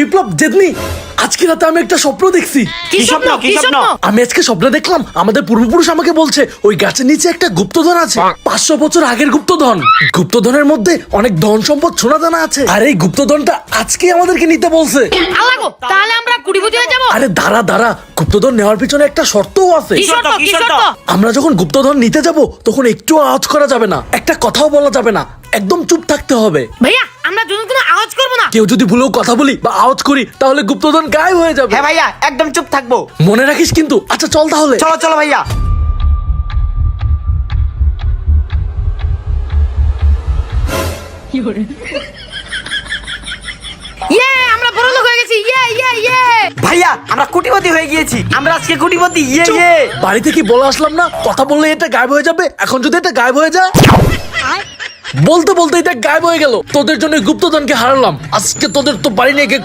বিপ্লব জেদনি, আজকে রাতে আমি একটা স্বপ্ন দেখছি। কি স্বপ্ন? আমি আজকে স্বপ্ন দেখলাম আমাদের পূর্বপুরুষ আমাকে বলছে ওই গাছের নিচে একটা গুপ্তধন আছে, 500 বছর আগের গুপ্তধন। গুপ্তধনের মধ্যে অনেক ধন সম্পদ সোনা দানা আছে, আর এই গুপ্তধনটা আজকে আমাদেরকে নিতে বলছে। আল্লাহ গো, তাহলে আমরা কোটিপতি হয়ে যাব। আরে দাঁড়া দাঁড়া, গুপ্তধন নেওয়ার পিছনে একটা শর্তও আছে। কি শর্ত? আমরা যখন গুপ্তধন নিতে যাব তখন একটু আওয়াজ করা যাবে না, একটা কথাও বলা যাবে না, একদম চুপ থাকতে হবে। ভাইয়া আমরা দুজন কোনো আওয়াজ করব না। কেউ যদি ভুলেও কথা বলি বা আওয়াজ করি তাহলে গুপ্তধন গায়েব হয়ে যাবে। হ্যাঁ ভাইয়া, একদম চুপ থাকবো। মনে রাখিস কিন্তু। আচ্ছা চল তাহলে। চলো চলো ভাইয়া। আমরা বড় লোক হয়ে গেছি। ভাইয়া আমরা কোটিপতি হয়ে গিয়েছি, আমরা আজকে কোটিপতি। চুপ! বাড়ি থেকে বলে আসলাম না কথা বললে এটা গায়েব হয়ে যাবে। এখন যদি এটা গায়েব হয়ে যায়, বলতে বলতে এটা গায়েব হয়ে গেল। তোদের জন্য গুপ্তধনকে হারালাম। আজকে তোদের তো বাড়ি নিয়ে গিয়ে